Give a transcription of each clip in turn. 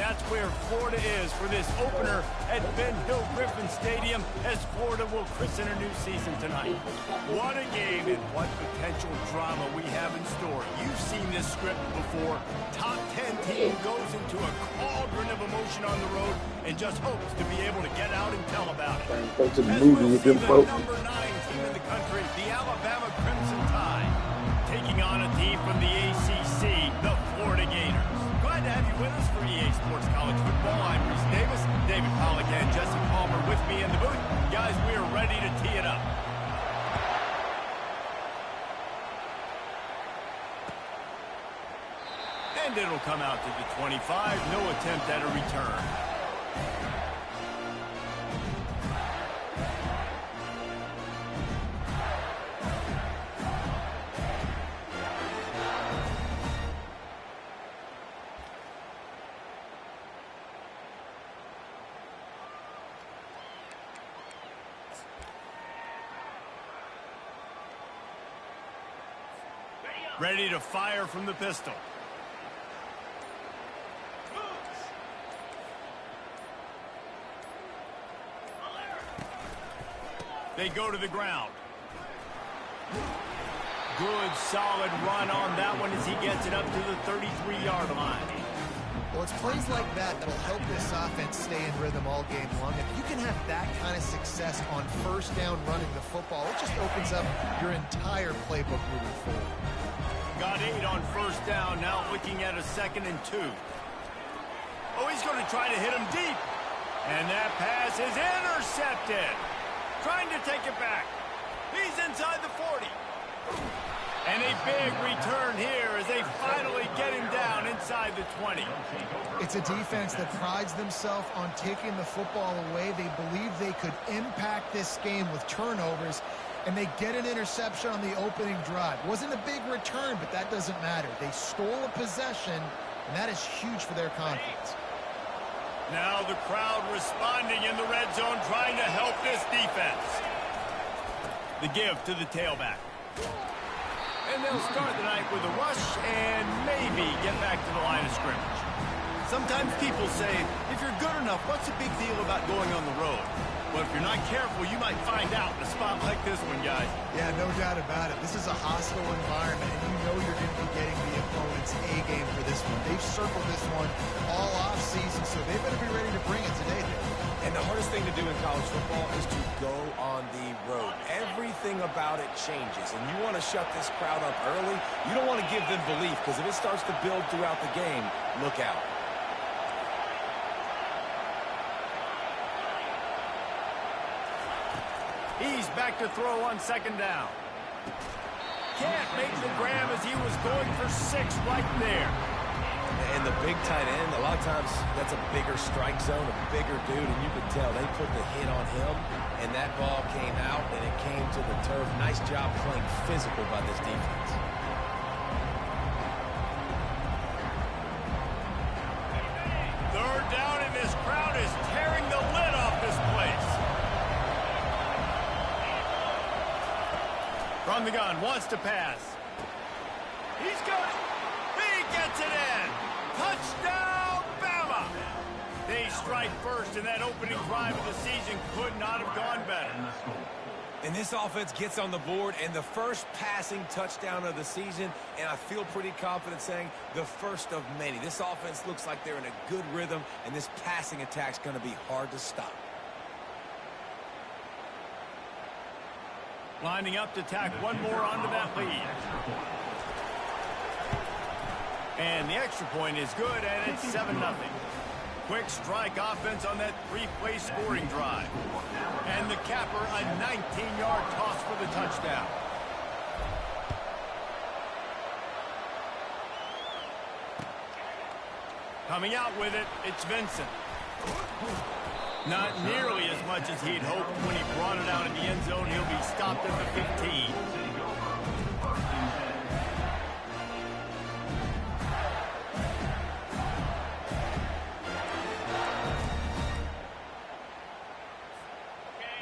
that's where Florida is for this opener at Ben Hill Griffin Stadium as Florida will christen a new season tonight. What a game and what potential drama we have in store. You've seen this script before. Top 10 team goes into a cauldron of emotion on the road and just hopes to be able to get out and tell about it. Go to the As movie we'll with see them the folks. number 9 team in the country, the Alabama Crimson Tide, taking on a team from the ACC, the Florida Gators. Glad to have you with us for EA Sports College Football. I'm Reese Davis, David Pollack and Jesse Palmer with me in the booth. Guys, we are ready to tee it up. And it'll come out to the 25. No attempt at a return. Ready to fire from the pistol. They go to the ground. Good, solid run on that one as he gets it up to the 33-yard line. Well, it's plays like that that'll help this offense stay in rhythm all game long. If you can have that kind of success on first down running the football, it just opens up your entire playbook moving forward. Got 8 on first down, now looking at a 2nd and 2. Oh, he's going to try to hit him deep. And that pass is intercepted. Trying to take it back. He's inside the 40. And a big return here as they finally get him down inside the 20. It's a defense that prides themselves on taking the football away. They believe they could impact this game with turnovers, and they get an interception on the opening drive. Wasn't a big return, but that doesn't matter. They stole a possession, and that is huge for their confidence. Now the crowd responding in the red zone, trying to help this defense. The give to the tailback. And they'll start the night with a rush and maybe get back to the line of scrimmage. Sometimes people say, if you're good enough, what's the big deal about going on the road? But if you're not careful, you might find out in a spot like this one, guys. Yeah, no doubt about it. This is a hostile environment, and you know you're going to be getting the opponent's A-game for this one. They've circled this one all off-season, so they better be ready to bring it today. And the hardest thing to do in college football is to go on the road. Everything about it changes, and you want to shut this crowd up early. You don't want to give them belief, because if it starts to build throughout the game, look out. He's back to throw on 2nd down. Can't make the grab as he was going for 6 right there. And the big tight end, a lot of times that's a bigger strike zone, a bigger dude, and you can tell they put the hit on him, and that ball came out, and it came to the turf. Nice job playing physical by this defense. Third down, and this crowd is tearing the lid off this place. From the gun, wants to pass. He's got it. He gets it in. Touchdown, Bama. They strike first, and that opening drive of the season could not have gone better. And this offense gets on the board, and the first passing touchdown of the season, and I feel pretty confident saying the first of many. This offense looks like they're in a good rhythm, and this passing attack's going to be hard to stop. Lining up to tack one more onto that lead. And the extra point is good, and it's 7-0. Quick strike offense on that 3-play scoring drive. And the capper, a 19-yard toss for the touchdown. Coming out with it, it's Vincent. Not nearly as much as he'd hoped when he brought it out in the end zone. He'll be stopped at the 15.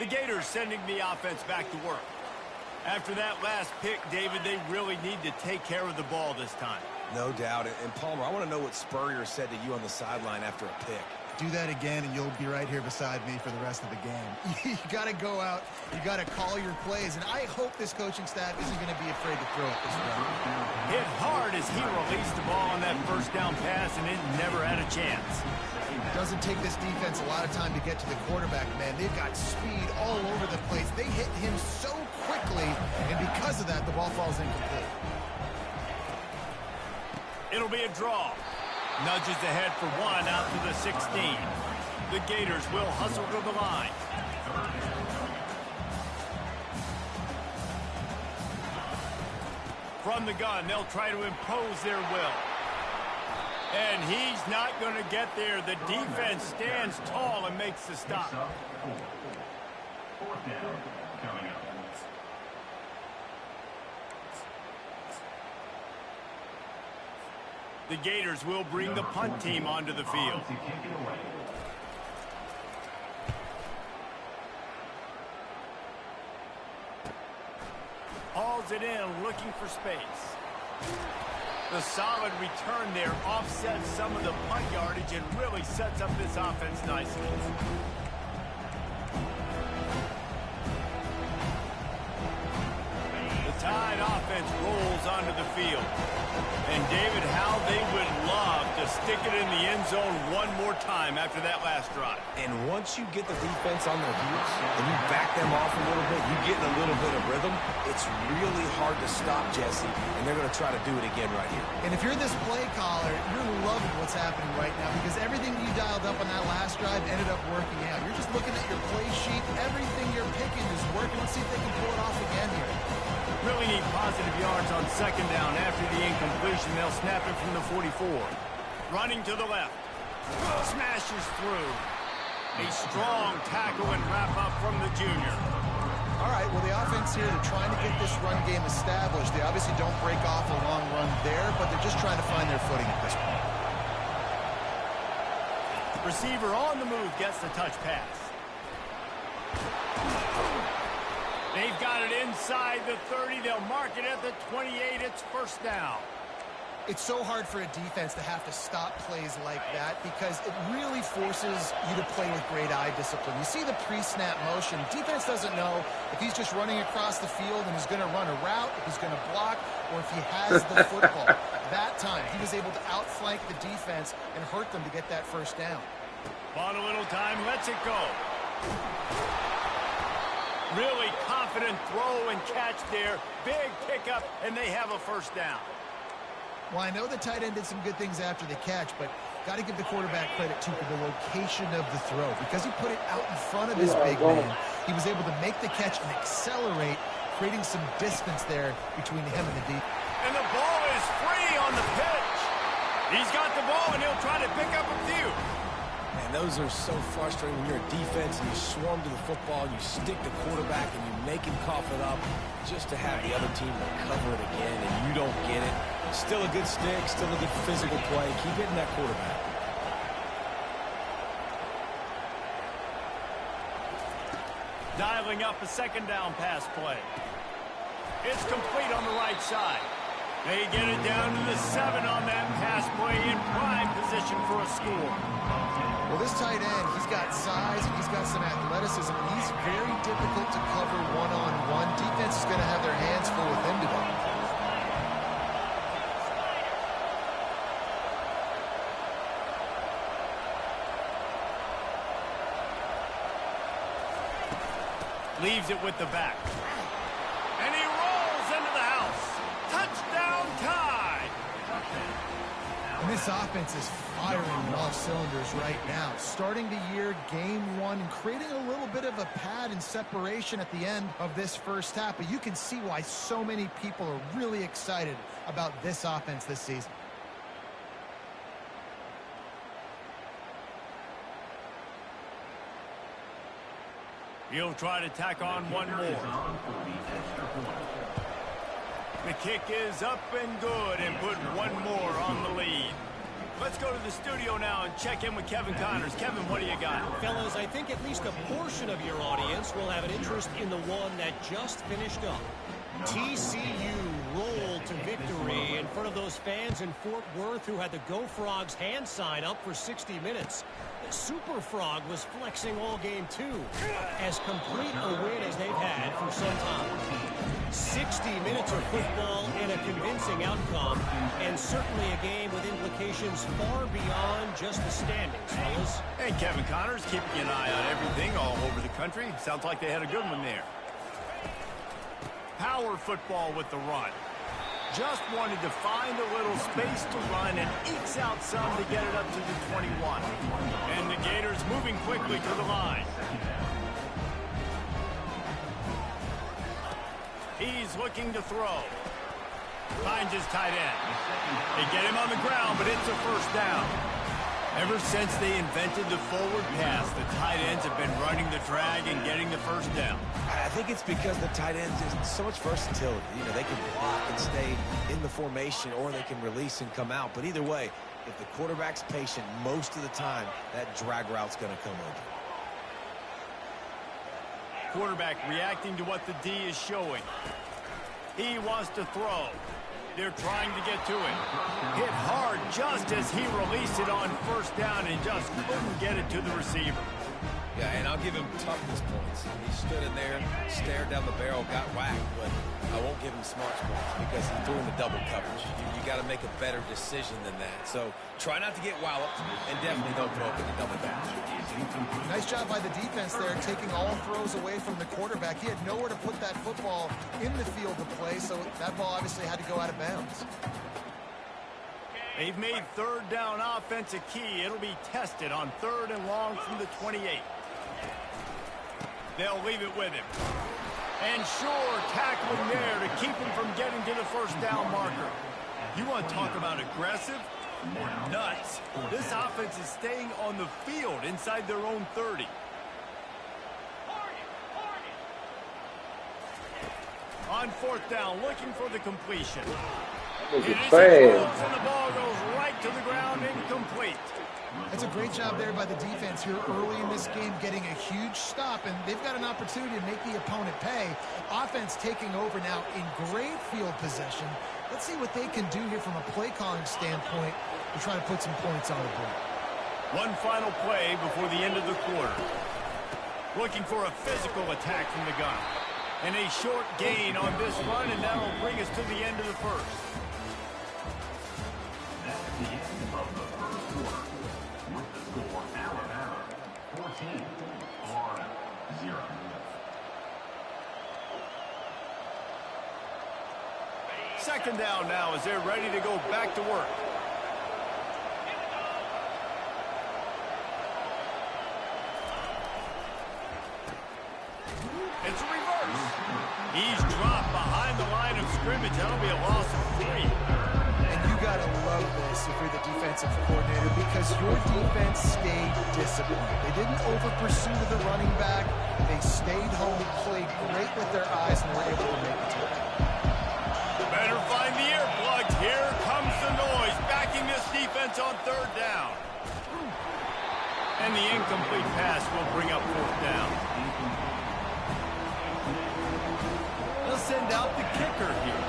The Gators sending the offense back to work. After that last pick, David, they really need to take care of the ball this time. No doubt. And Palmer, I want to know what Spurrier said to you on the sideline after a pick. Do that again, and you'll be right here beside me for the rest of the game. You got to go out. You got to call your plays, and I hope this coaching staff isn't going to be afraid to throw it this way. Hit hard as he released the ball on that first down pass, and it never had a chance. Doesn't take this defense a lot of time to get to the quarterback, man. They've got speed all over the place. They hit him so quickly, and because of that, the ball falls incomplete. It'll be a draw. Nudges ahead for one out to the 16. The Gators will hustle to the line. From the gun, they'll try to impose their will. And he's not going to get there. The defense stands tall and makes the stop. Fourth down coming up. The Gators will bring the punt team onto the field. Hauls it in, looking for space. The solid return there offsets some of the punt yardage and really sets up this offense nicely. The Tide offense rolls onto the field. And David, how they would love to stick it in the end zone one more time after that last drive. And once you get the defense on their heels and you back them off a little bit, you get in a little bit of rhythm, it's really hard to stop, Jesse, and they're going to try to do it again right here. And if you're this play caller, you're loving what's happening right now because everything you dialed up on that last drive ended up working out. You're just looking at your play sheet. Everything you're picking is working. Let's see if they can pull it off again here. Really need positive yards on second down after the incompletion. They'll snap it from the 44. Running to the left. Smashes through. A strong tackle and wrap up from the junior. All right, well, the offense here, they're trying to get this run game established. They obviously don't break off a long run there, but they're just trying to find their footing at this point. Receiver on the move gets the touch pass. They've got it inside the 30. They'll mark it at the 28. It's first down. It's so hard for a defense to have to stop plays like that because it really forces you to play with great eye discipline. You see the pre-snap motion. Defense doesn't know if he's just running across the field and he's going to run a route, if he's going to block, or if he has the football. That time, he was able to outflank the defense and hurt them to get that first down. Bought a little time, lets it go. Really confident throw and catch there. Big pickup, and they have a first down. Well, I know the tight end did some good things after the catch, but got to give the quarterback credit, too, for the location of the throw. Because he put it out in front of his big man, he was able to make the catch and accelerate, creating some distance there between him and the deep. And the ball is free on the pitch. He's got the ball, and he'll try to pick up a few. Man, those are so frustrating when you're a defense and you swarm to the football, you stick the quarterback, and you make him cough it up just to have the other team recover it again, and you don't get it. Still a good stick, still a good physical play. Keep hitting that quarterback. Dialing up a second down pass play. It's complete on the right side. They get it down to the 7 on that pass play in prime position for a score. Well, this tight end, he's got size and he's got some athleticism, and he's very difficult to cover one-on-one. Defense is going to have their hands full with him today. Leaves it with the back. And he rolls into the house. Touchdown Tide! And this offense is firing on all cylinders right now. Starting the year, game one, and creating a little bit of a pad and separation at the end of this first half. But you can see why so many people are really excited about this offense this season. He'll try to tack on one more. The kick is up and good and put one more on the lead. Let's go to the studio now and check in with Kevin Connors. Kevin, what do you got? Fellas, I think at least a portion of your audience will have an interest in the one that just finished up. TCU roll to victory in front of those fans in Fort Worth who had the Go Frogs hand sign up for 60 minutes. The Super Frog was flexing all game, too. As complete a win as they've had for some time. 60 minutes of football and a convincing outcome, and certainly a game with implications far beyond just the standings, fellas. And Kevin Connors keeping an eye on everything all over the country. Sounds like they had a good one there. Power football with the run. Just wanted to find a little space to run and ekes out some to get it up to the 21. And the Gators moving quickly to the line. He's looking to throw. Finds his tight end. They get him on the ground, but it's a first down. Ever since they invented the forward pass, the tight ends have been running the drag and getting the first down. I think it's because the tight ends have so much versatility. You know, they can block and stay in the formation, or they can release and come out. But either way, if the quarterback's patient most of the time, that drag route's going to come open. Quarterback reacting to what the D is showing. He wants to throw. They're trying to get to it. Hit hard just as he released it on first down and just couldn't get it to the receiver. Yeah, and I'll give him toughness points. He stood in there, stared down the barrel, got whacked, but I won't give him smarts points because he threw in the double coverage. You got to make a better decision than that. So try not to get walloped, and definitely don't throw up in the double coverage. Nice job by the defense there, taking all throws away from the quarterback. He had nowhere to put that football in the field to play, so that ball obviously had to go out of bounds. They've made third down offense a key. It'll be tested on 3rd and long from the 28. They'll leave it with him. And sure, tackling there to keep him from getting to the first down marker. You want to talk about aggressive or nuts? This offense is staying on the field inside their own 30. On 4th down, looking for the completion. And the ball goes right to the ground, incomplete. That's a great job there by the defense here early in this game, getting a huge stop, and they've got an opportunity to make the opponent pay. Offense taking over now in great field possession. Let's see what they can do here from a play calling standpoint to try to put some points on the board. One final play before the end of the quarter. Looking for a physical attack from the gun. And a short gain on this run, and that'll bring us to the end of the first. The end of the first quarter with the score Alabama 14, Florida 0. Second down now as they're ready to go back to work. It's a reverse. He's dropped behind the line of scrimmage. That'll be a loss of 3. Gotta love this if you're the defensive coordinator, because your defense stayed disciplined. They didn't over-pursue the running back. They stayed home, played great with their eyes, and were able to make the tackle. Better find the earplugs. Here comes the noise, backing this defense on 3rd down. And the incomplete pass will bring up 4th down. They'll send out the kicker here.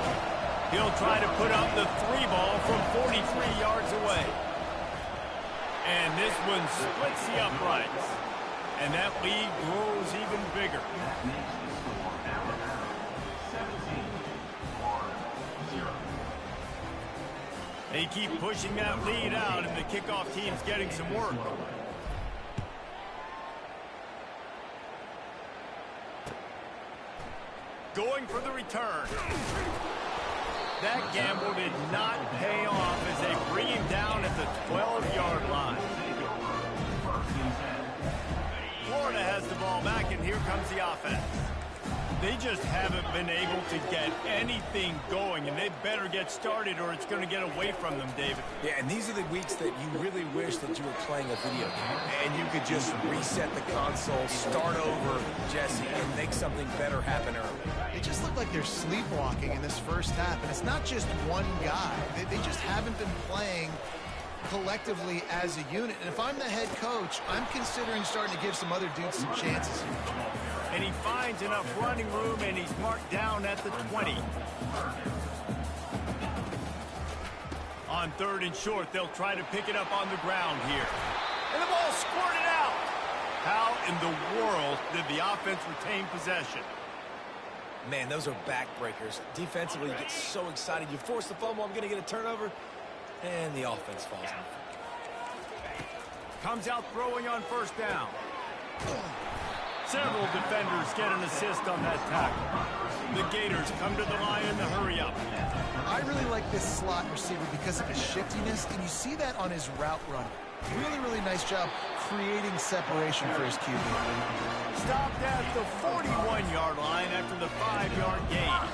He'll try to put up the 3 ball from 43 yards away. And this one splits the uprights. And that lead grows even bigger. They keep pushing that lead out, and the kickoff team's getting some work. Going for the return. That gamble did not pay off as they bring him down at the 12-yard line. Florida has the ball back, and here comes the offense. They just haven't been able to get anything going, and they better get started or it's going to get away from them, David. Yeah, and these are the weeks that you really wish that you were playing a video game and you could just reset the console, start over, Jesse, and make something better happen early. It just looked like they're sleepwalking in this first half, and it's not just one guy. They just haven't been playing collectively as a unit. And if I'm the head coach, I'm considering starting to give some other dudes some chances here. And he finds enough running room, and he's marked down at the 20. On 3rd and short, they'll try to pick it up on the ground here. And the ball squirted out. How in the world did the offense retain possession? Man, those are backbreakers. Defensively, you get so excited. You force the fumble, I'm going to get a turnover, and the offense falls in. Comes out throwing on 1st down. Several defenders get an assist on that tackle. The Gators come to the line in the hurry up. I really like this slot receiver because of his shiftiness, and you see that on his route running. Really, really nice job creating separation for his QB. Stopped at the 41-yard line after the 5-yard gain.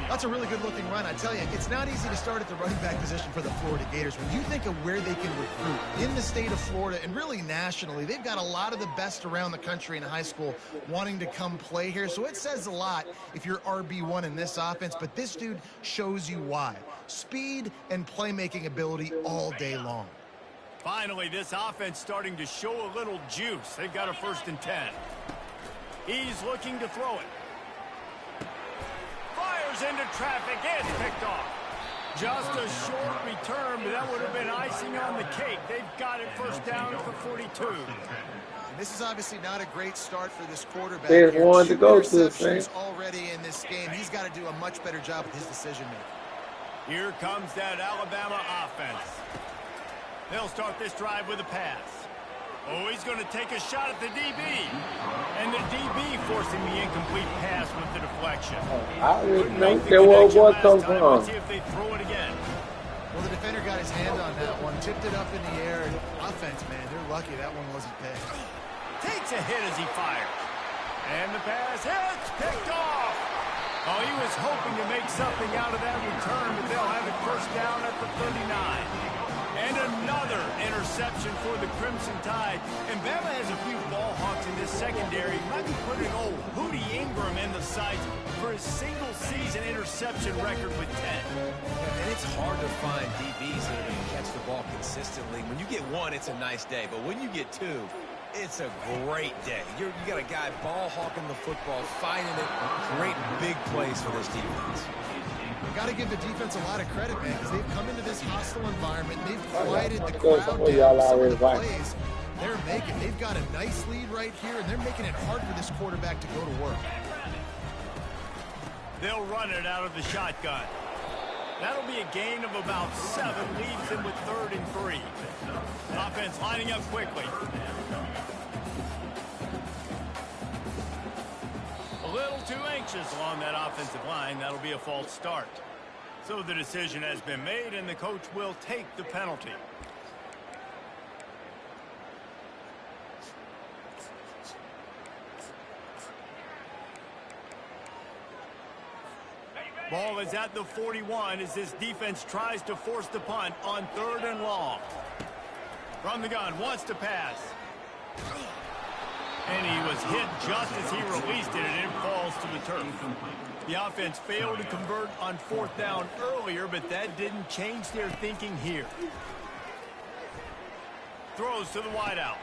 That's a really good-looking run. I tell you, it's not easy to start at the running back position for the Florida Gators. When you think of where they can recruit in the state of Florida and really nationally, they've got a lot of the best around the country in high school wanting to come play here. So it says a lot if you're RB1 in this offense, but this dude shows you why. Speed and playmaking ability all day long. Finally, this offense starting to show a little juice. They've got a 1st and 10. He's looking to throw it. Fires into traffic. It's picked off. Just a short return, but that would have been icing on the cake. They've got it 1st down at the 42. And this is obviously not a great start for this quarterback. There's here. one to 2 go to, interceptions already in this game. He's got to do a much better job with his decision-making. Here comes that Alabama offense. They'll start this drive with a pass. Oh, he's going to take a shot at the DB. And the DB forcing the incomplete pass with the deflection. I didn't know where it comes from. Let's see if they throw it again. Well, the defender got his hand on that one, tipped it up in the air. And offense, man, they're lucky that one wasn't picked. Takes a hit as he fires. And the pass hits, picked off. Oh, he was hoping to make something out of that return, but they'll have it 1st down at the 39. And another interception for the Crimson Tide. And Bama has a few ball hawks in this secondary. Might be putting old Hootie Ingram in the sights for his single-season interception record with 10. And it's hard to find DBs that can catch the ball consistently. When you get 1, it's a nice day. But when you get 2, it's a great day. You got a guy ball hawking the football, finding it, creating big plays for this defense. Got to give the defense a lot of credit, man, because they've come into this hostile environment. They've quieted the crowd down. Some of the plays they're making. They've got a nice lead right here, and they're making it hard for this quarterback to go to work. They'll run it out of the shotgun. That'll be a gain of about 7, leaves him with 3rd and 3. Offense lining up quickly. A little too anxious along that offensive line. That'll be a false start. So the decision has been made, and the coach will take the penalty. Ball is at the 41 as this defense tries to force the punt on 3rd and long. From the gun, wants to pass. And he was hit just as he released it, and it falls to the turf. The offense failed to convert on 4th down earlier, but that didn't change their thinking here. Throws to the wideout.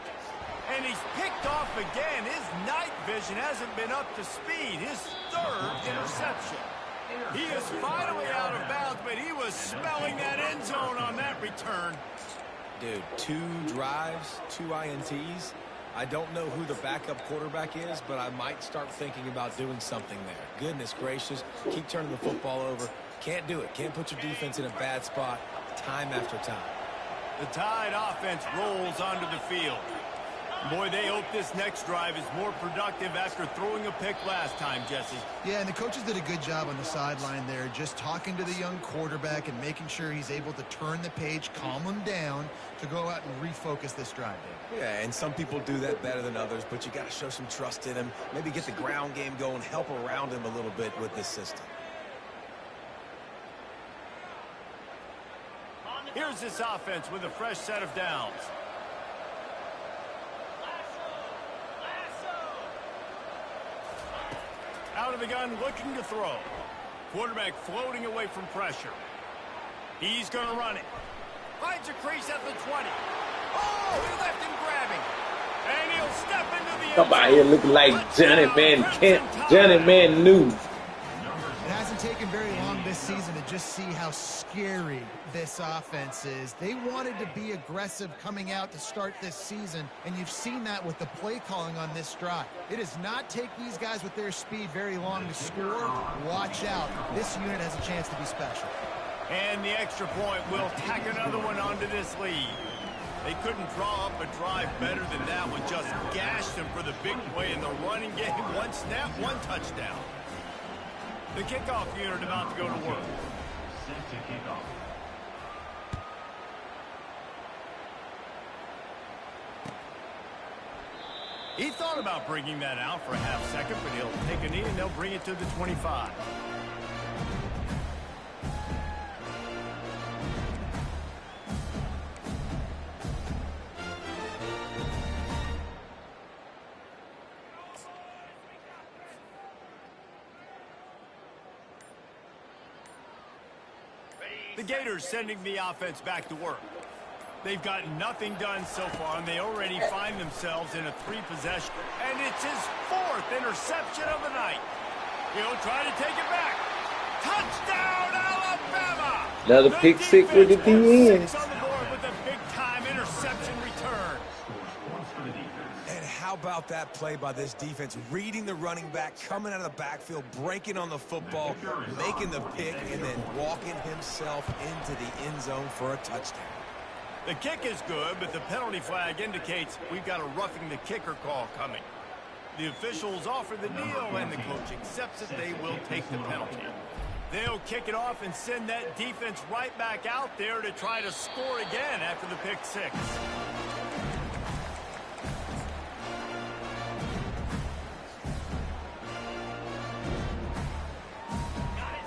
And he's picked off again. His night vision hasn't been up to speed. His 3rd interception. He is finally out of bounds, but he was smelling that end zone on that return. Dude, 2 drives, 2 INTs. I don't know who the backup quarterback is, but I might start thinking about doing something there. Goodness gracious, keep turning the football over. Can't do it. Can't put your defense in a bad spot time after time. The Tide offense rolls onto the field. Boy, they hope this next drive is more productive after throwing a pick last time, Jesse. Yeah, and the coaches did a good job on the sideline there, just talking to the young quarterback and making sure he's able to turn the page, calm him down to go out and refocus this drive. Yeah, and some people do that better than others, but you got to show some trust in him. Maybe get the ground game going, help around him a little bit with this system. Here's this offense with a fresh set of downs. Out of the gun, looking to throw. Quarterback floating away from pressure. He's going to run it. Finds a crease at the 20. Oh, he left him grabbing. And he'll step into the end zone. Come out here looking like Johnny Man Kent, Johnny Man News. It hasn't taken very long, Big this season to just see how scary this offense is. They wanted to be aggressive coming out to start this season, and you've seen that with the play calling on this drive. It does not take these guys with their speed very long to score. Watch out. This unit has a chance to be special. And the extra point will tack another one onto this lead. They couldn't draw up a drive better than that one. Just gashed them for the big play in the running game. One snap, one touchdown. The kickoff unit about to go to work. Set to kick off. He thought about bringing that out for a half second, but he'll take a knee and they'll bring it to the 25. The Gators sending the offense back to work. They've gotten nothing done so far, and they already find themselves in a 3-possession. And it's his 4th interception of the night. He'll try to take it back. Touchdown, Alabama! Another pick six with the DN. On the board with a big-time interception return. And how about that play by this defense? Reading the running back, coming out of the backfield, breaking on the football, making the pick, and then walking himself into the end zone for a touchdown. The kick is good, but the penalty flag indicates we've got a roughing the kicker call coming. The officials offer the deal, and the coach accepts it. They will take the penalty. They'll kick it off and send that defense right back out there to try to score again after the pick 6.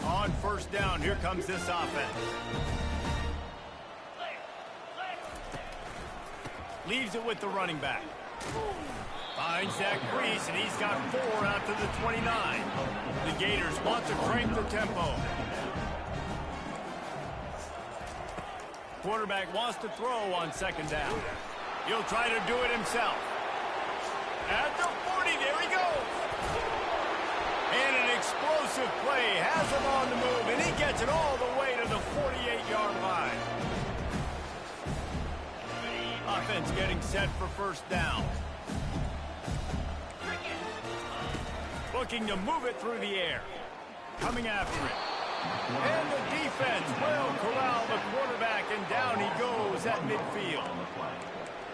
On first down, here comes this offense. Leaves it with the running back. Finds that crease, and he's got 4 out to the 29. The Gators want to crank the tempo. Quarterback wants to throw on second down. He'll try to do it himself. At the 40, there he goes. And an explosive play has him on the move, and he gets it all the way to the 48-yard line. Offense getting set for first down. Looking to move it through the air. Coming after it. And the defense will corral the quarterback, and down he goes at midfield.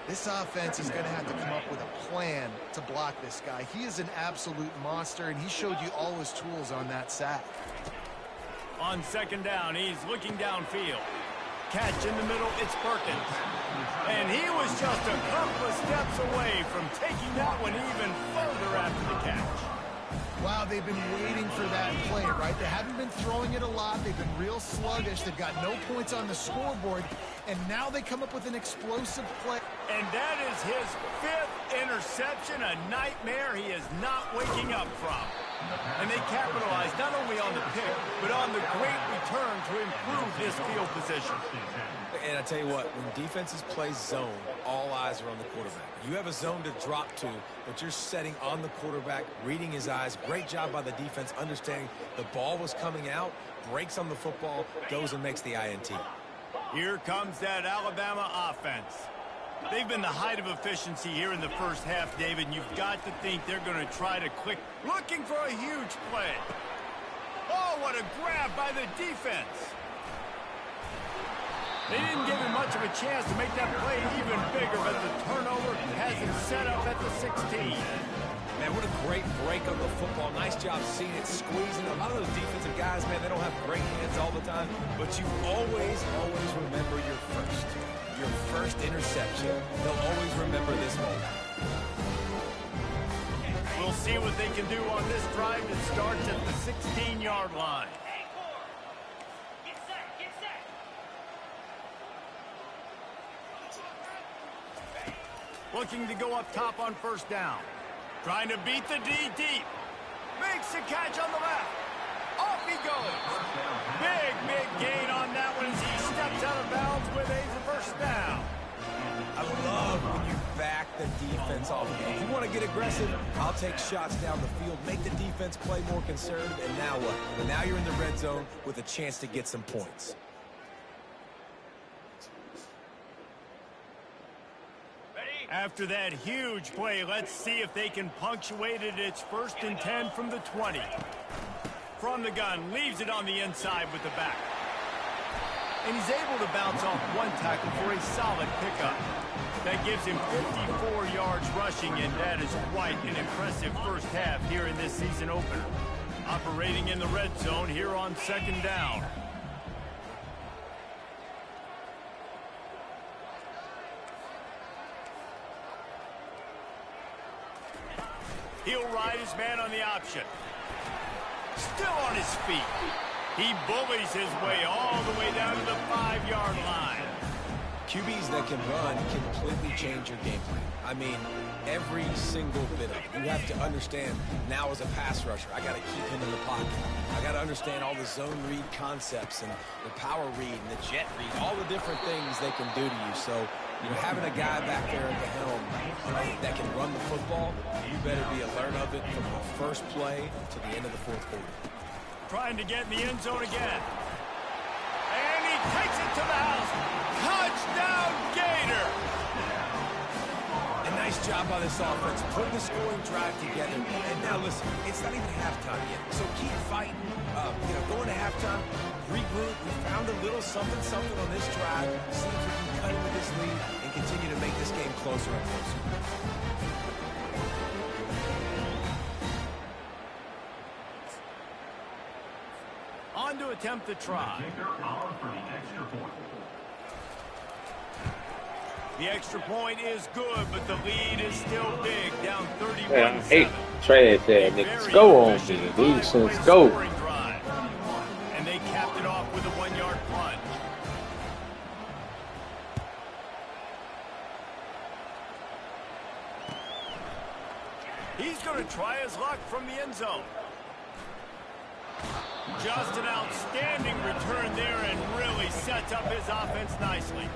This offense is going to have to come up with a plan to block this guy. He is an absolute monster, and he showed you all his tools on that sack. On second down, he's looking downfield. Catch in the middle, it's Perkins. And he was just a couple of steps away from taking that one even further after the catch. Wow, they've been waiting for that play, right? They haven't been throwing it a lot. They've been real sluggish. They've got no points on the scoreboard. And now they come up with an explosive play. And that is his 5th interception, a nightmare he is not waking up from. And they capitalize not only on the pick, but on the great return to improve this field position. And I tell you what, when defenses play zone, all eyes are on the quarterback. You have a zone to drop to, but you're setting on the quarterback, reading his eyes. Great job by the defense, understanding the ball was coming out, breaks on the football, goes and makes the INT. Here comes that Alabama offense. They've been the height of efficiency here in the first half, David, and you've got to think they're going to try to click, looking for a huge play. Oh, what a grab by the defense. They didn't give him much of a chance to make that play even bigger, but the turnover has him set up at the 16. Man, what a great break on the football. Nice job seeing it, squeezing. A lot of those defensive guys, man, they don't have great hands all the time, but you always remember your first interception. They'll always remember this moment. We'll see what they can do on this drive that starts at the 16-yard line. Looking to go up top on first down. Trying to beat the D deep. Makes the catch on the left. Off he goes. Big gain on that one as he steps out of bounds with a first down. I love when you back the defense off. If you want to get aggressive, I'll take shots down the field, make the defense play more conservative, and now what? Well, now you're in the red zone with a chance to get some points. After that huge play, let's see if they can punctuate it. It's 1st and 10 from the 20. From the gun, leaves it on the inside with the back. And he's able to bounce off one tackle for a solid pickup. That gives him 54 yards rushing, and that is quite an impressive first half here in this season opener. Operating in the red zone here on 2nd down. He'll ride his man on the option. Still on his feet. He bullies his way all the way down to the 5-yard line. QBs that can run completely change your game plan. I mean, every single bit of it. You have to understand, now as a pass rusher, I got to keep him in the pocket. I got to understand all the zone read concepts and the power read and the jet read, all the different things they can do to you. So, you know, having a guy back there at the helm that can run the football, you better be alert of it from the first play to the end of the 4th quarter. Trying to get in the end zone again. And he takes it to the house. Touchdown, Gator! A nice job by this offense, putting the scoring drive together. And now listen, it's not even halftime yet, so keep fighting. Going to halftime, regroup. We found a little something on this drive. See if we can cut into this lead and continue to make this game closer and closer. On to attempt the try. The extra point is good, but the lead is still big, down 31-7. Man, I hate trash that niggas go on me. These since go. And they capped it off with a 1-yard punt. He's going to try his luck from the end zone. Just an outstanding return there and really sets up his offense nicely.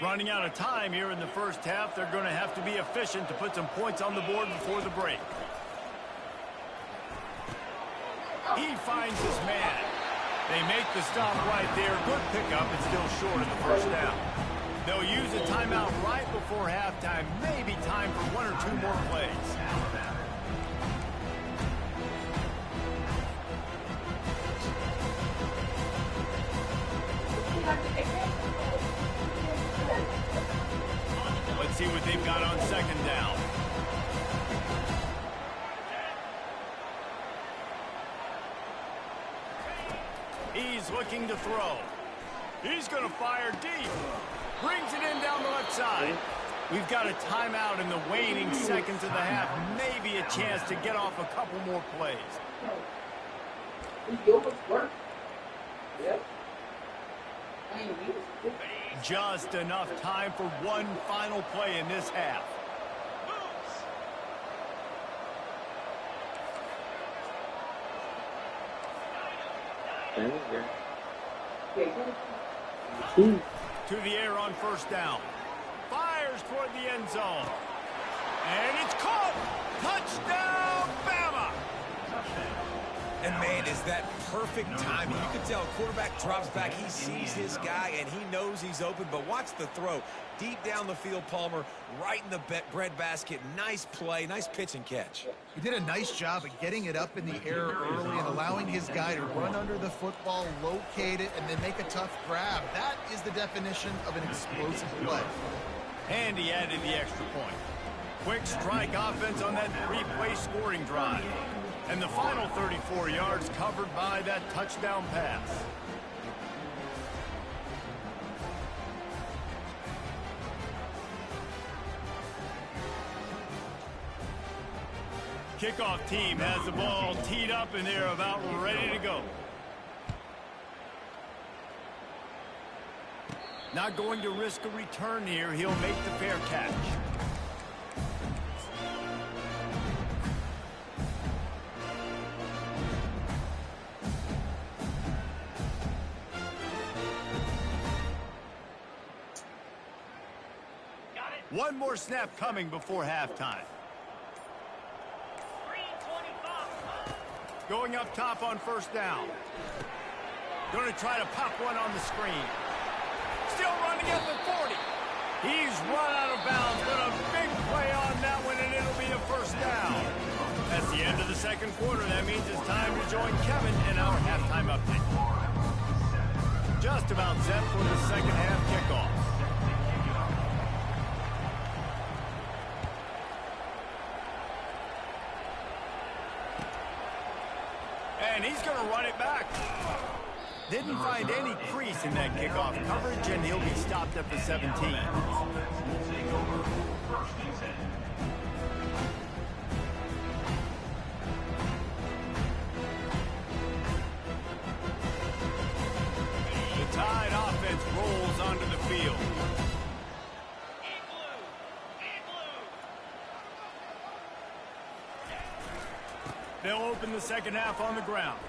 Running out of time here in the first half, they're going to have to be efficient to put some points on the board before the break. He finds his man. They make the stop right there. Good pickup. It's still short of the first down. They'll use a timeout right before halftime. Maybe time for 1 or 2 more plays. Let's see what they've got on 2nd down. He's looking to throw. He's going to fire deep. Brings it in down the left side. We've got a timeout in the waning seconds of the half. Maybe a chance to get off a couple more plays. Just enough time for one final play in this half. To the air on 1st down. Fires toward the end zone. And it's caught. Touchdown, Bama. And, man, is that perfect timing. You can tell quarterback drops back. He sees his guy, and he knows he's open. But watch the throw. Deep down the field, Palmer, right in the bread basket. Nice play, nice pitch and catch. He did a nice job of getting it up in the air early and allowing his guy to run under the football, locate it, and then make a tough grab. That is the definition of an explosive play. And he added the extra point. Quick strike offense on that 3-play scoring drive. And the final 34 yards covered by that touchdown pass. Kickoff team has the ball teed up and they're about ready to go. Not going to risk a return here. He'll make the fair catch. One more snap coming before halftime. Going up top on first down. Going to try to pop one on the screen. Still running at the 40. He's run out of bounds, but a big play on that one, and it'll be a first down. That's the end of the second quarter. That means it's time to join Kevin in our halftime update. Just about set for the second half kickoff. And he's going to run it back. Didn't find any crease in that kickoff coverage, and he'll be stopped at the 17. The Tide offense rolls onto the field. They'll open the second half on the ground.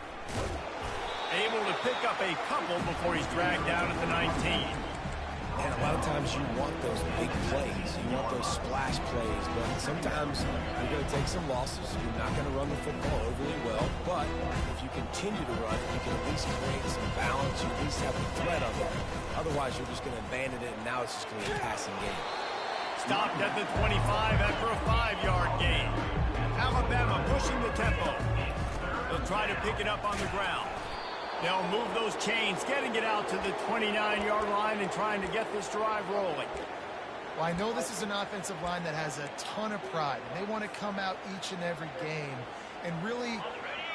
Able to pick up a couple before he's dragged down at the 19. And a lot of times you want those big plays. You want those splash plays. But sometimes you're going to take some losses. You're not going to run the football overly well. But if you continue to run, you can at least create some balance. You at least have the threat of it. Otherwise, you're just going to abandon it, and now it's just going to be a passing game. Stopped at the 25 after a 5-yard gain. Alabama pushing the tempo. They'll try to pick it up on the ground. They'll move those chains, getting it out to the 29-yard line and trying to get this drive rolling. Well, I know this is an offensive line that has a ton of pride, and they want to come out each and every game and really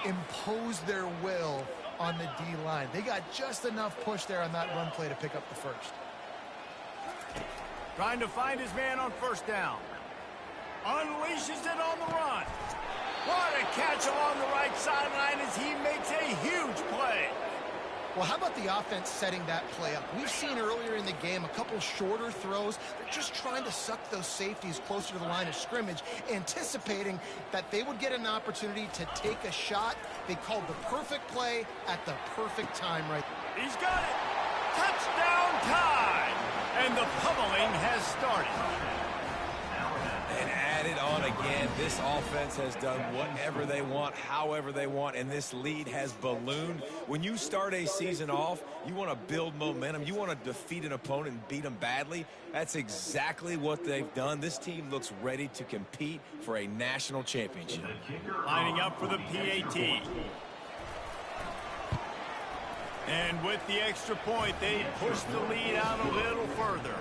impose their will on the D-line. They got just enough push there on that run play to pick up the first. Trying to find his man on first down. Unleashes it on the run. What a catch along the right sideline as he makes a huge play. Well, how about the offense setting that play up? We've seen earlier in the game a couple shorter throws. They're just trying to suck those safeties closer to the line of scrimmage, anticipating that they would get an opportunity to take a shot. They called the perfect play at the perfect time right there. He's got it. Touchdown Tide. And the pummeling has started. And added on again, this offense has done whatever they want, however they want, and this lead has ballooned. When you start a season off, you want to build momentum. You want to defeat an opponent and beat them badly. That's exactly what they've done. This team looks ready to compete for a national championship. Lining up for the PAT. And with the extra point, they push the lead out a little further.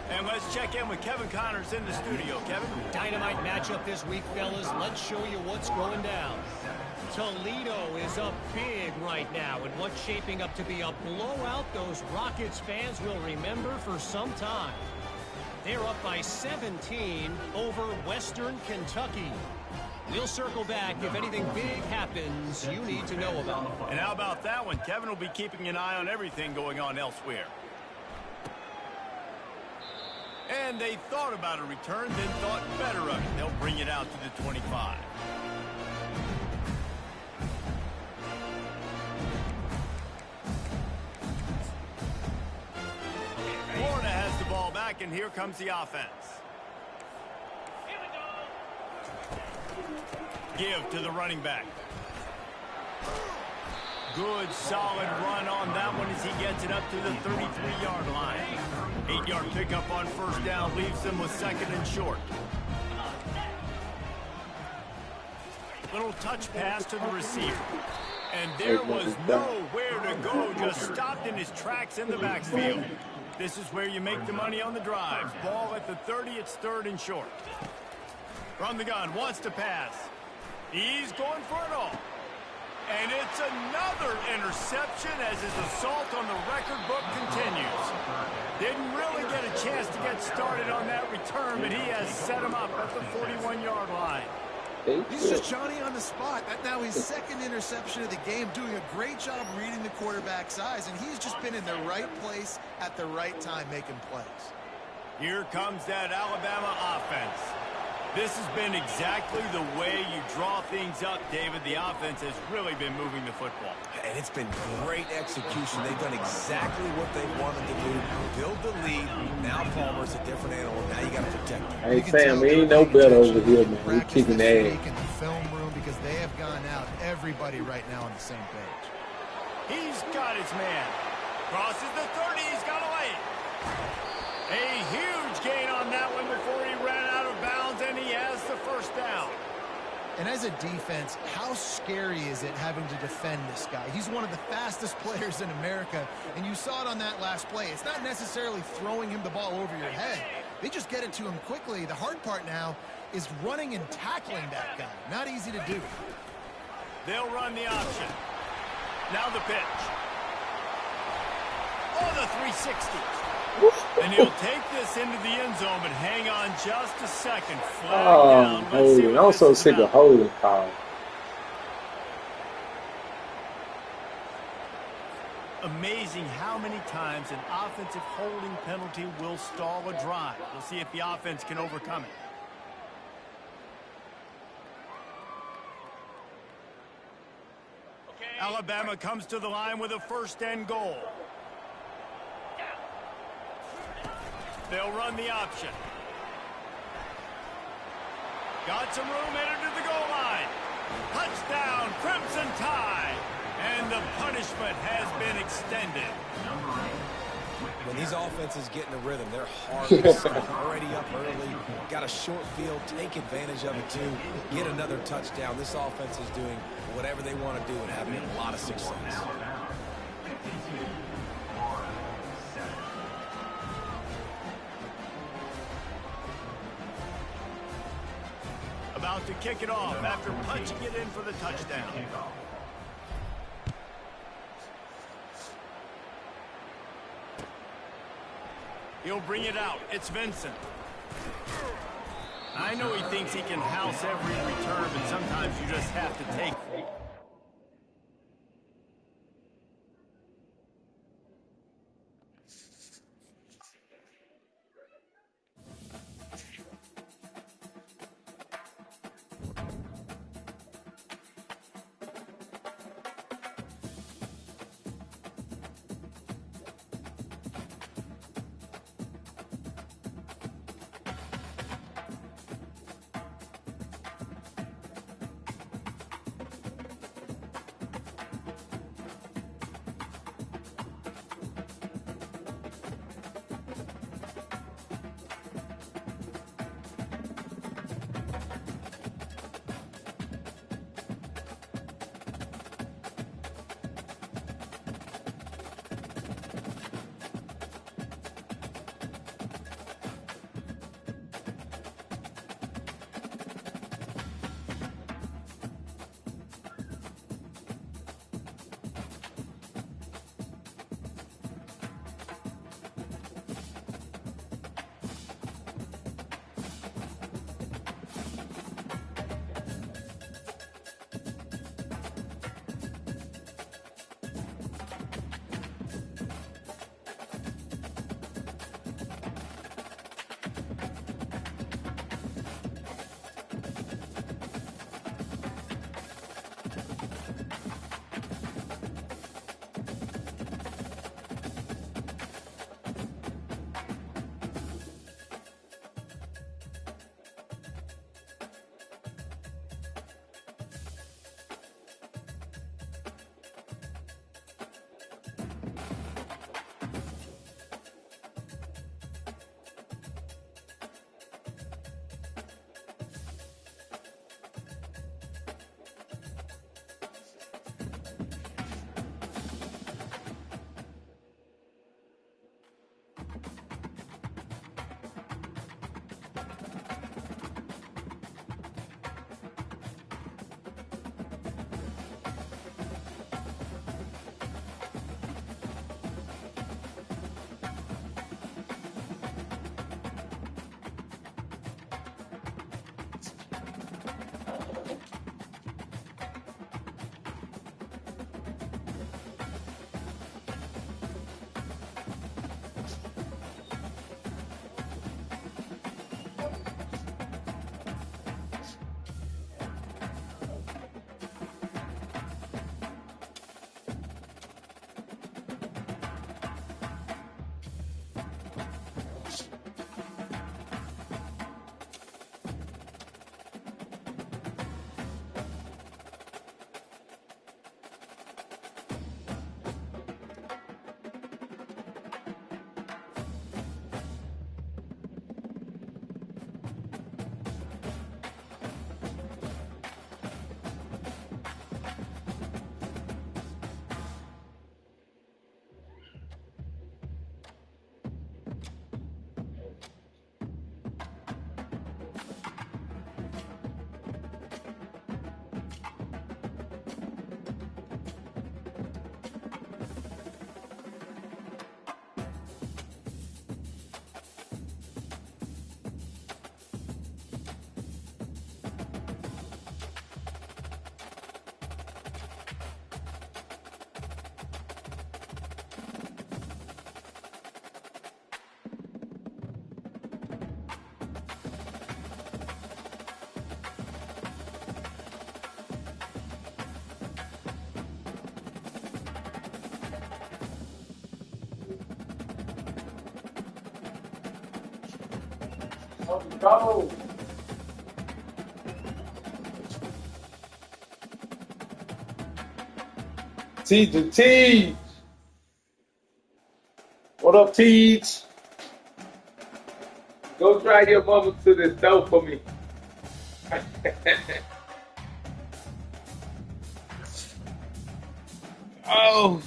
And let's check in with Kevin Connors in the studio. Kevin? Dynamite matchup this week, fellas. Let's show you what's going down. Toledo is up big right now in what's shaping up to be a blowout those Rockets fans will remember for some time. They're up by 17 over Western Kentucky. We'll circle back if anything big happens you need to know about. And how about that one? Kevin will be keeping an eye on everything going on elsewhere. And they thought about a return, then thought better of it. They'll bring it out to the 25. Florida has the ball back, and here comes the offense. Give to the running back. Good, solid run on that one as he gets it up to the 33-yard line. 8-yard pickup on first down leaves them with second and short. Little touch pass to the receiver. And there was nowhere to go, just stopped in his tracks in the backfield. This is where you make the money on the drive. Ball at the 30, it's third and short. From the gun, wants to pass. He's going for it all. And it's another interception as his assault on the record book continues. Didn't really get a chance to get started on that return, but he has set him up at the 41-yard line. He's just Johnny on the spot. That's now his second interception of the game, doing a great job reading the quarterback's eyes, and he's just been in the right place at the right time making plays. Here comes that Alabama offense. This has been exactly the way you draw things up, David. The offense has really been moving the football. And it's been great execution. They've done exactly what they wanted to do. Build the lead. Now Palmer's a different animal. Now you got to protect him. Hey, Sam, we ain't no better over here, man. We kicking ass. In the film room because they have gone out. Everybody right now on the same page. He's got his man. Crosses the 30. He's got a lane. A huge gain on that one before he ran out of bounds, and he has the first down. And as a defense, how scary is it having to defend this guy? He's one of the fastest players in America, and you saw it on that last play. It's not necessarily throwing him the ball over your head. They just get it to him quickly. The hard part now is running and tackling that guy. Not easy to do. They'll run the option. Now the pitch. Oh, the 360. And he'll take this into the end zone, but hang on just a second. Oh, holding. I'm so sick of holding calls. Amazing how many times an offensive holding penalty will stall a drive. We'll see if the offense can overcome it. Alabama comes to the line with a first and goal. They'll run the option. Got some room, headed to the goal line. Touchdown, Crimson Tide. And the punishment has been extended. When these offenses get in a rhythm, they're hard to stop. Already up early, got a short field, take advantage of it too, get another touchdown. This offense is doing whatever they want to do and having a lot of success. About to kick it off after punching it in for the touchdown. He'll bring it out. It's Vincent. I know he thinks he can house every return, but sometimes you just have to take it. Go. Teach. Teach. What up, Teach? Go drag your mama to the door for me. Oh.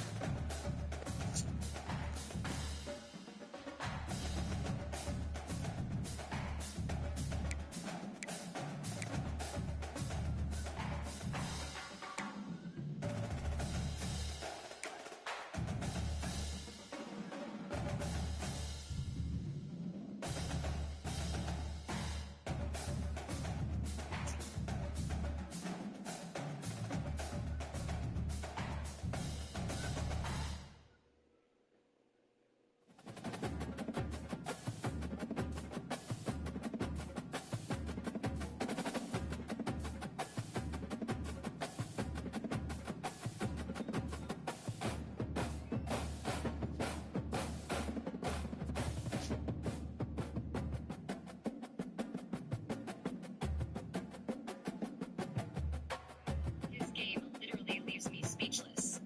This game literally leaves me speechless.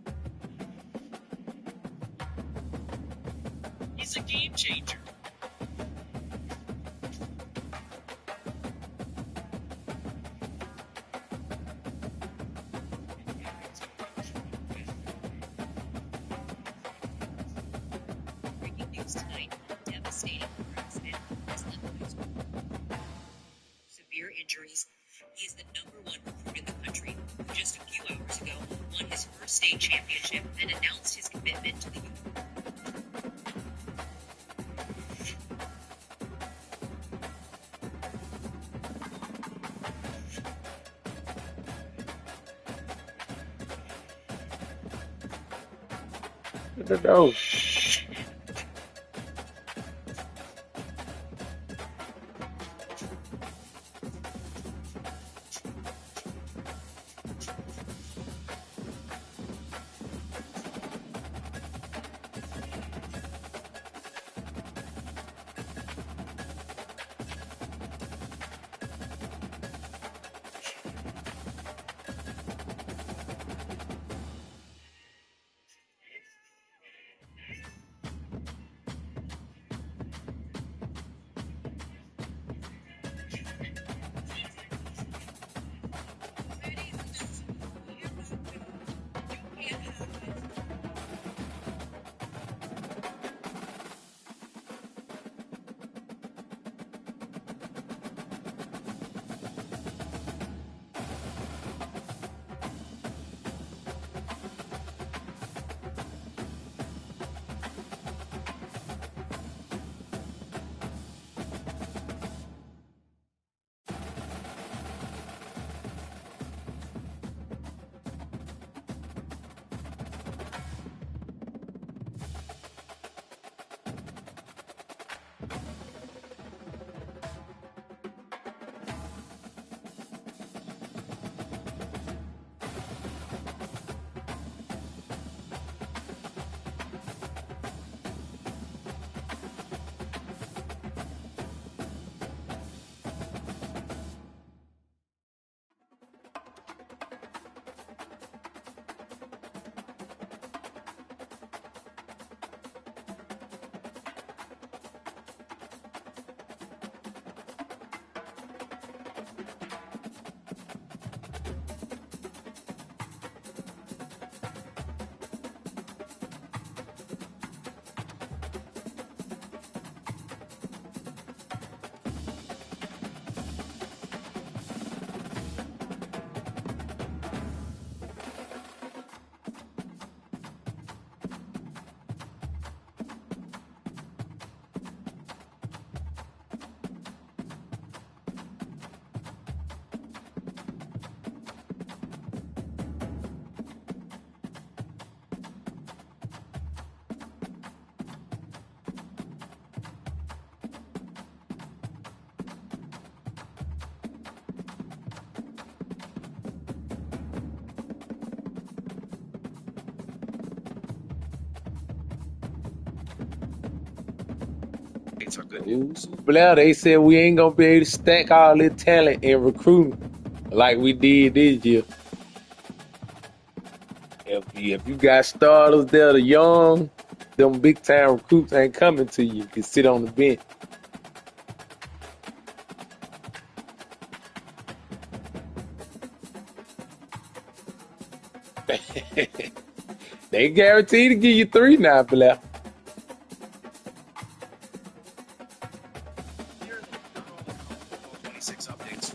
He's a game changer. Breaking news tonight, devastating accident. Severe injuries. He is the #1 recruit in the country, who just a few hours ago won his first state championship and announced his commitment to the youth. The door. Saints are good news. Blair, they said we ain't gonna be able to stack all this talent and recruiting like we did this year. If you got starters that are young, them big time recruits ain't coming to you. You can sit on the bench. They guarantee to give you 3 now, Blair. Here are the 26 updates.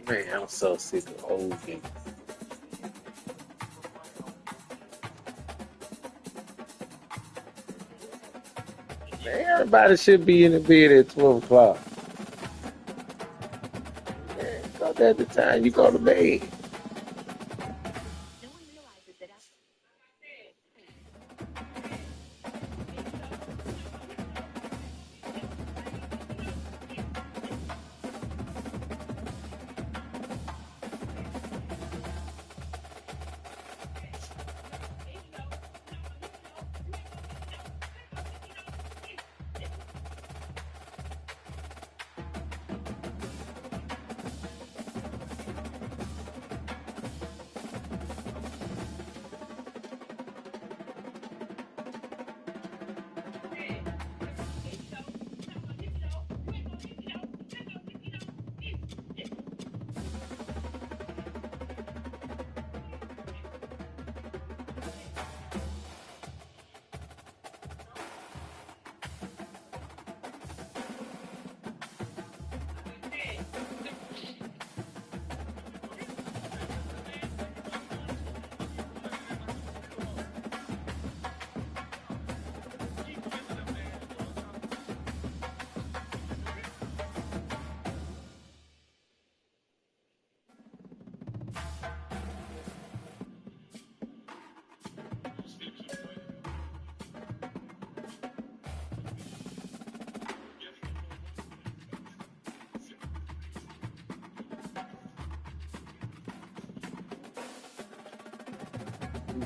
Man, I'm so sick of old niggas. Man, everybody should be in the bed at 12 o'clock. Man, go at the time you go to bed. No one realizes that after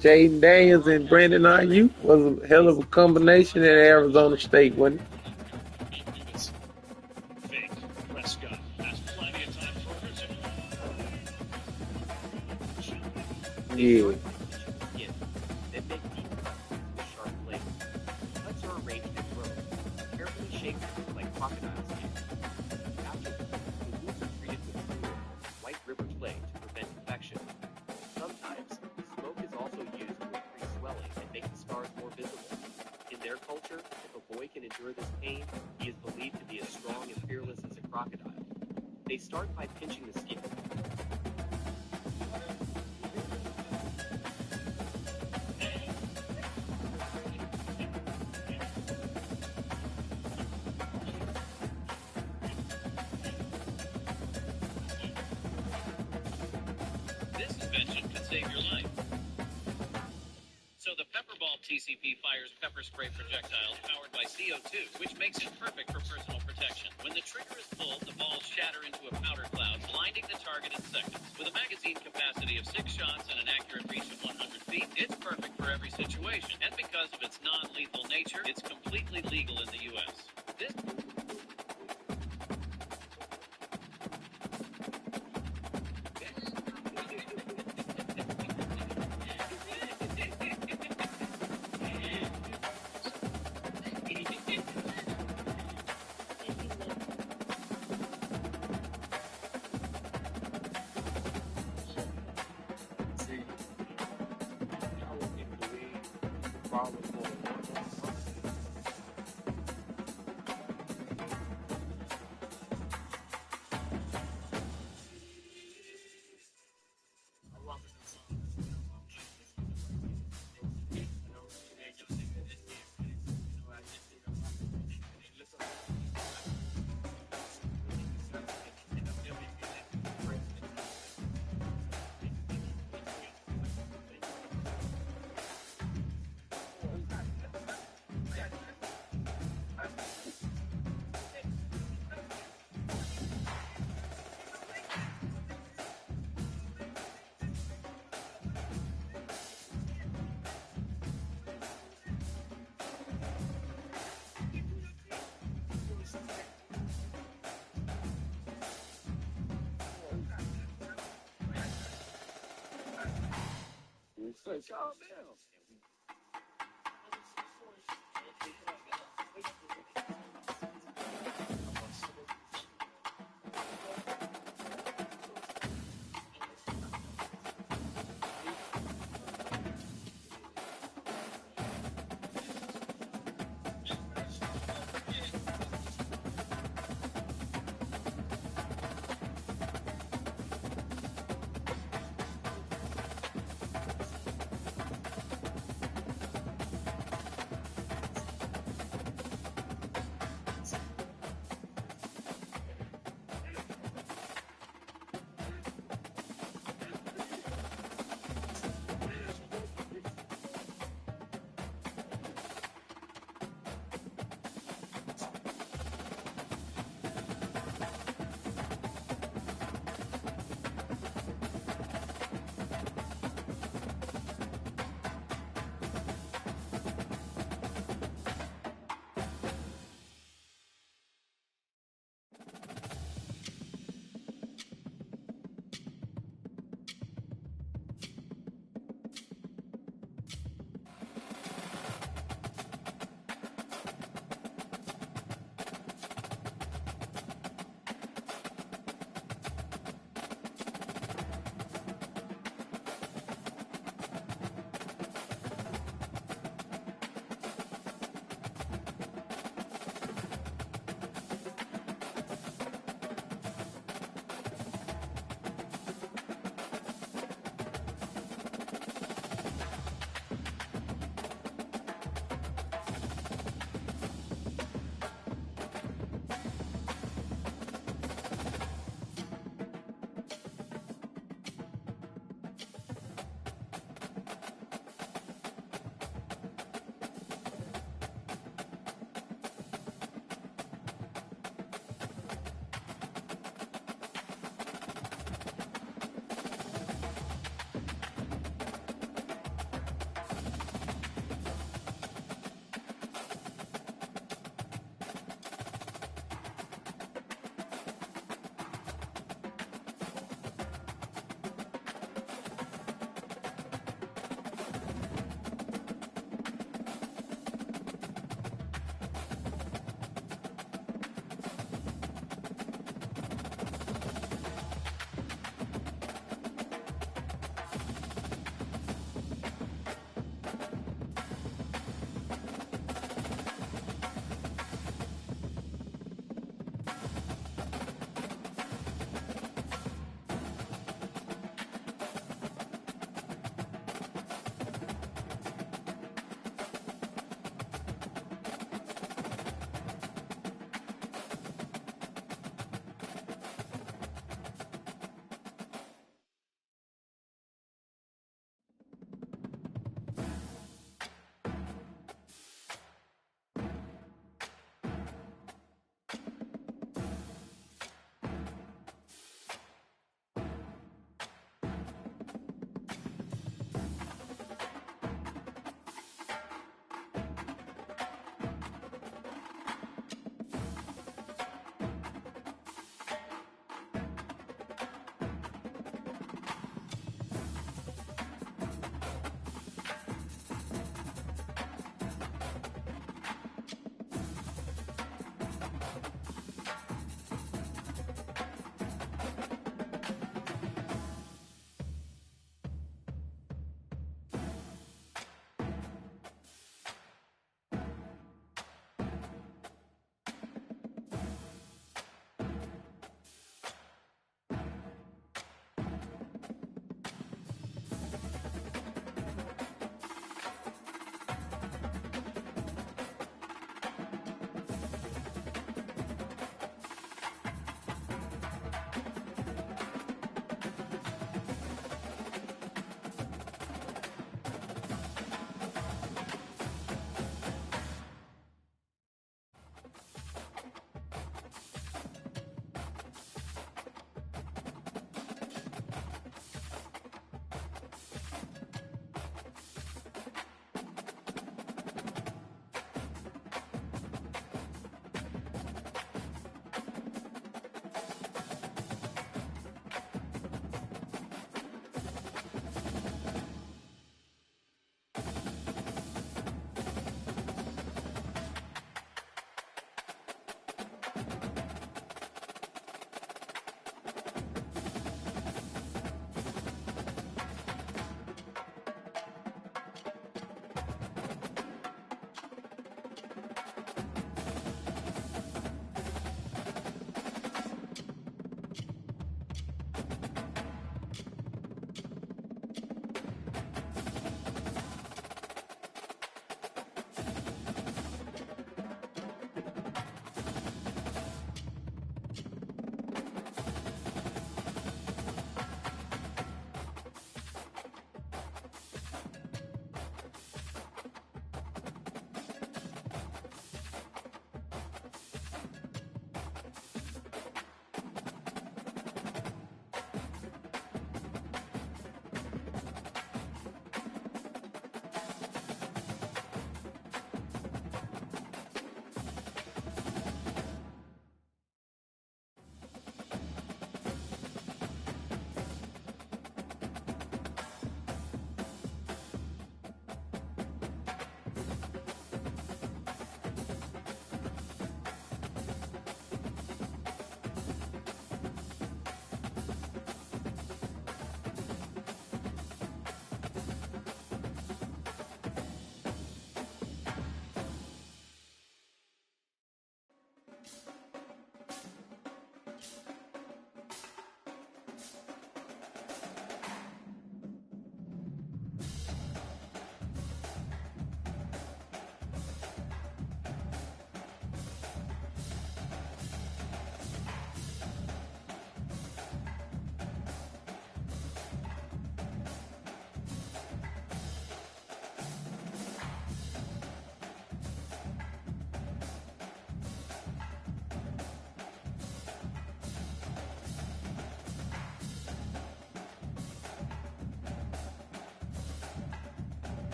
Jaden Daniels and Brandon Ayuk was a hell of a combination at Arizona State, wasn't It's fake. Prescott has plenty of time for it? Yeah. Skin that make deep cuts with sharp blades. Cuts are arranged in rows, carefully shaped like crocodile skin. After the wounds are treated with fluid, white river clay to prevent infection. Sometimes, smoke is also used to increase swelling and make the scars more visible. In their culture, if a boy can endure this pain, he is believed to be as strong and fearless as a crocodile. They start by pinching the skin. This invention could save your life. So the Pepperball TCP fires pepper spray projectiles powered by CO2, which makes it perfect for personal protection. When the trigger is pulled, the balls shatter into a powder cloud, blinding the target in seconds. With a magazine capacity of 6 shots and an accurate reach of 100 feet, it's perfect for every situation. And because of its non-lethal nature, it's completely legal in the U.S. This Calm down.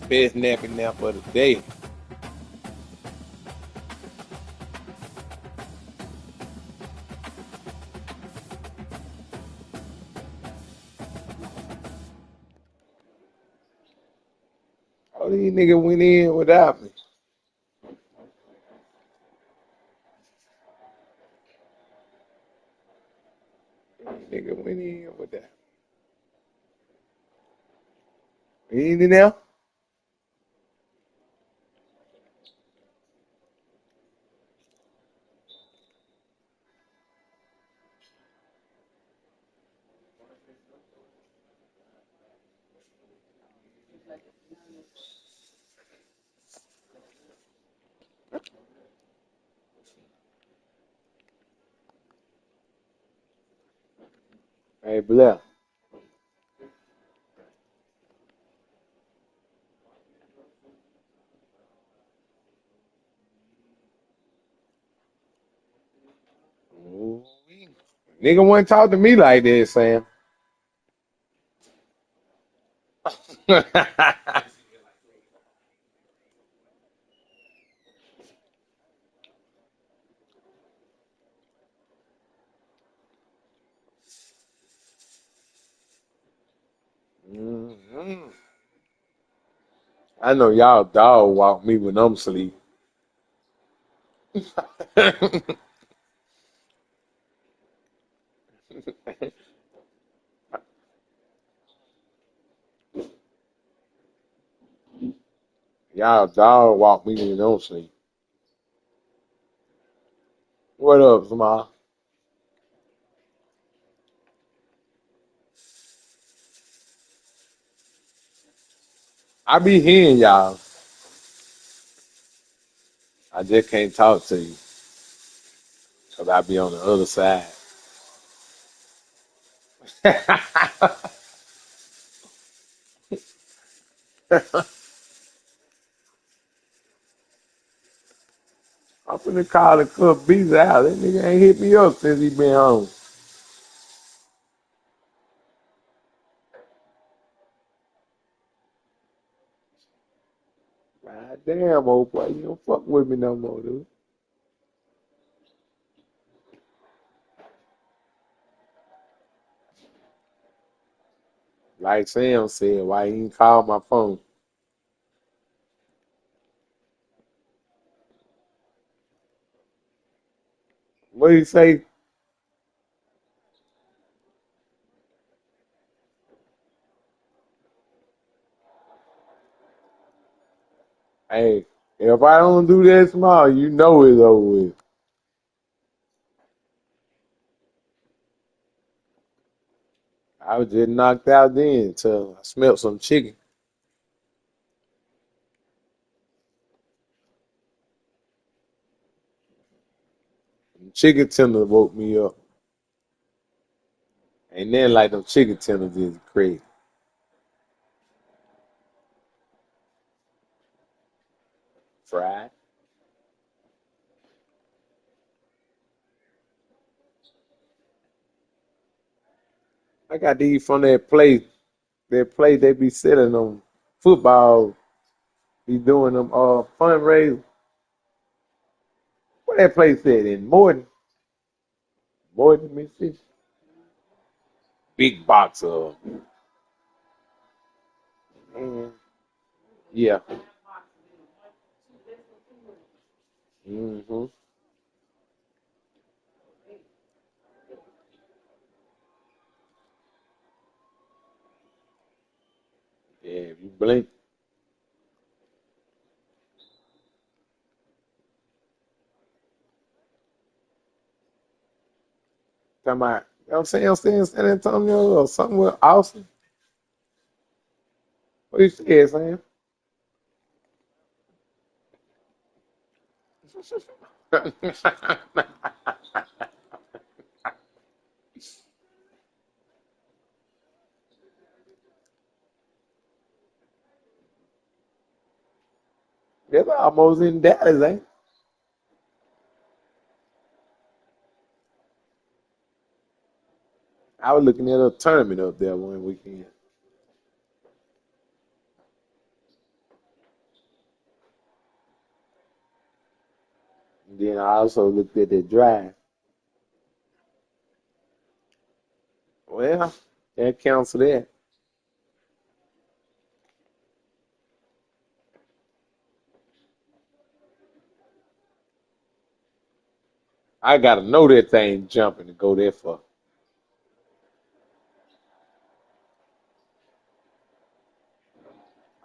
Best napping nap of the day. All these niggas went in without me. Nigga went in without me. He ain't in there? Hey, Blair. Ooh, nigga wouldn't talk to me like this, Sam. Mhm. I know y'all dog walk me when I'm asleep. Y'all dog walk me when I'm asleep. What up, Small? I be hearing y'all. I just can't talk to you because I be on the other side. I'm finna call the Cook Beats out. That nigga ain't hit me up since he been home. God damn, old boy, you don't fuck with me no more, dude. Like Sam said, why he ain't call my phone? What he say? Hey, if I don't do that small, you know it's over with. I was just knocked out then until I smelled some chicken. Chicken tender woke me up. And then like them chicken tenders is crazy. Fried. I got these from that place they be selling them football, be doing them fundraisers. What that place said in Morton, Mississippi. Big box of man. Yeah. Hmm. Yeah, if you blink, talking about, you know what I'm saying, I'm saying San Antonio or somewhere Austin. What you said, Sam? That's almost in Dallas, ain't it? I was looking at a tournament up there one weekend. Then I also looked at the drive. Well, that counts for that. I gotta know that thing jumping to go that far.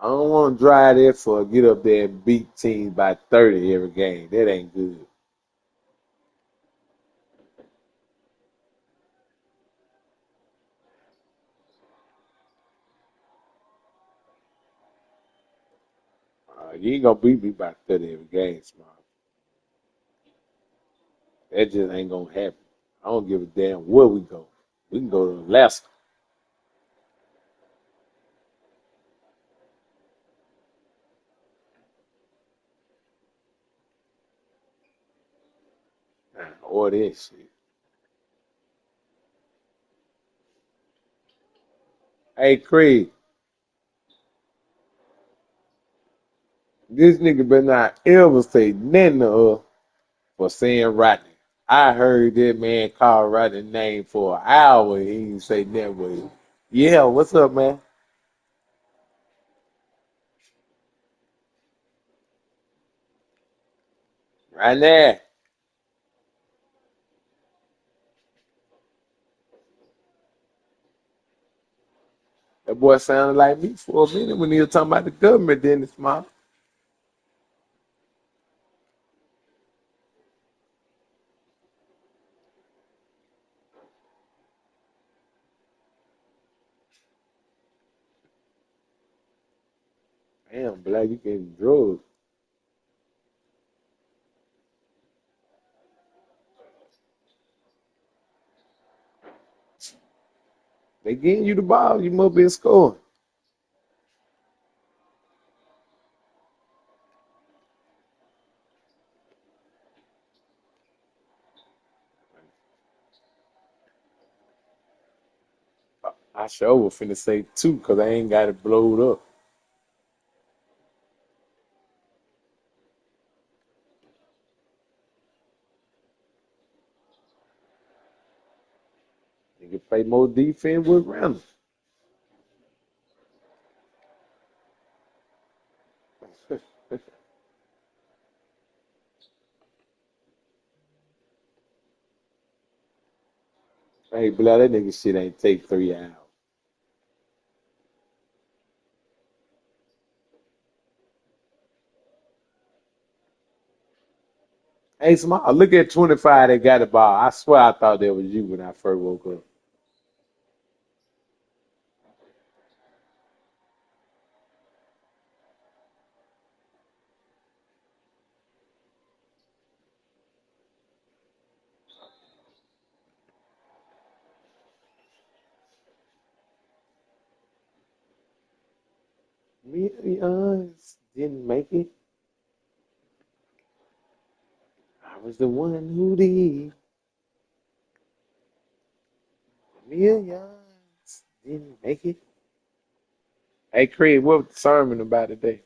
I don't want to drive that far, get up there and beat teams by 30 every game. That ain't good. You ain't gonna beat me by 30 every game, smart. That just ain't gonna happen. I don't give a damn where we go. We can go to Alaska. Or this shit. Hey, Craig, this nigga better not ever say nothing to her for saying Rodney. I heard that man call Rodney name for an hour. He didn't say nothing with it. Yeah, what's up, man? Right there. That boy sounded like me for a minute when he was talking about the government, then it's smart. Damn, black, you getting drugs. They getting you the ball, you must be scoring. I sure was finna say two, because I ain't got it blowed up. You can play more defense with Randall. Hey, blood, that nigga shit ain't take 3 hours. Hey, Small, look at 25 that got the ball. I swear I thought that was you when I first woke up. Millions didn't make it. I was the one who did. Millions didn't make it. Hey, Craig, what was the sermon about today?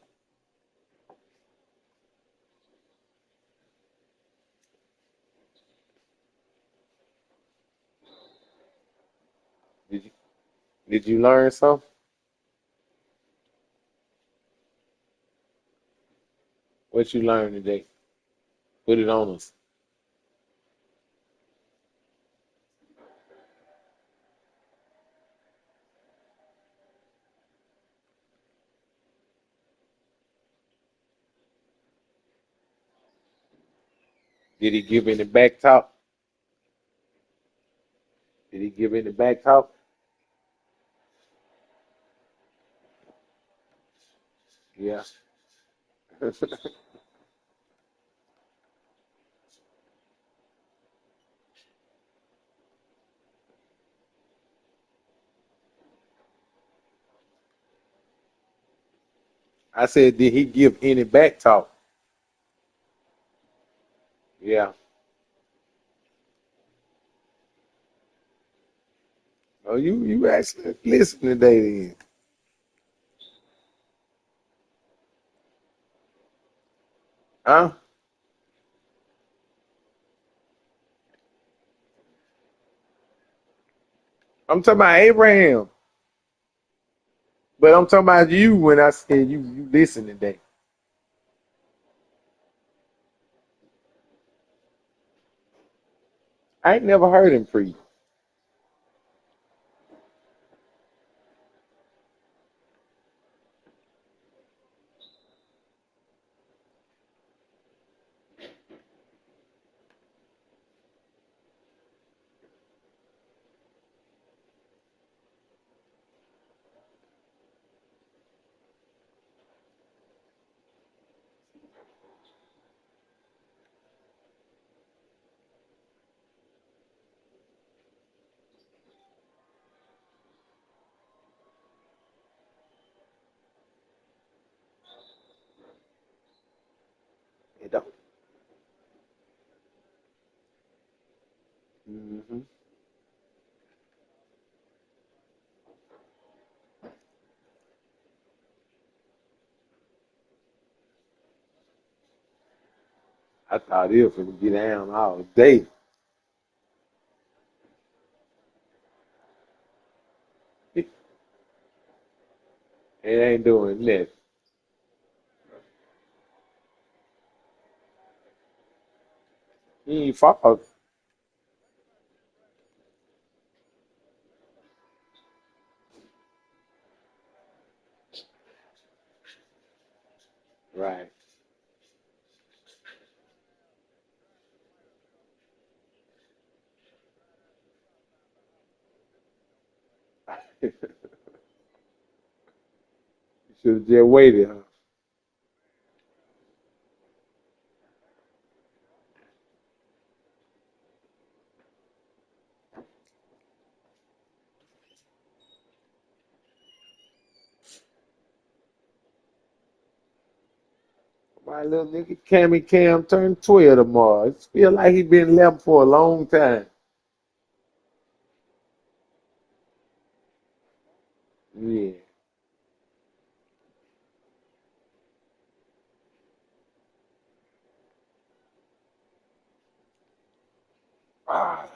Did you did you learn something? What you learned today? Put it on us. Did he give any back talk? Did he give any back talk? Yeah. I said, did he give any back talk? Yeah. Oh, you actually listen today then. Huh? I'm talking about Abraham. But I'm talking about you when I said you listen today. I ain't never heard him preach. It don't. Mm-hmm. I thought he was finna get down all day. It ain't doing nothing. He ain't fought. Right. You should have just waited, huh? My little nigga Cammy Cam turned 12 tomorrow. It feel like he been left for a long time. Yeah. Ah,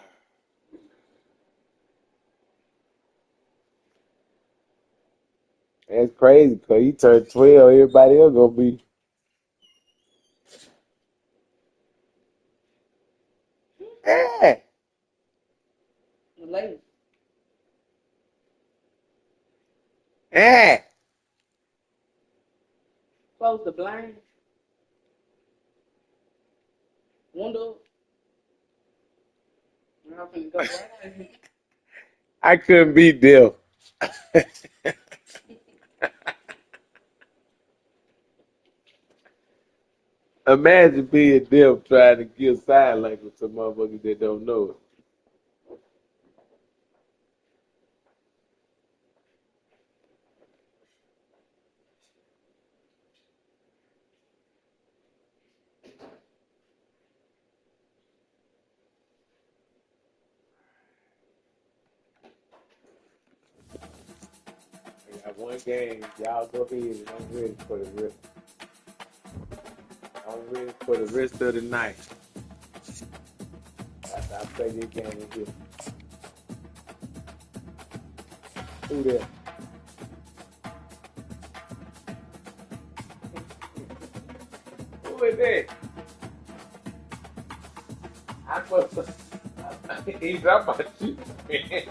that's crazy because he turned 12. Everybody else gonna be. Yeah. Yeah. I couldn't be deaf. Imagine being deaf trying to give sign language to motherfuckers that don't know it. I got one game. Y'all go ahead and I'm ready for the rest. I'm ready for the rest of the night. After I play this game in here. Who that? Who is that? I must have. He's up my shit, man.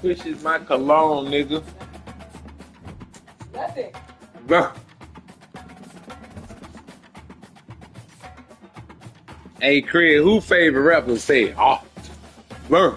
Which is my cologne, nigga. Nothing. Bro. Hey, Craig, who favorite rapper say, oh, bro.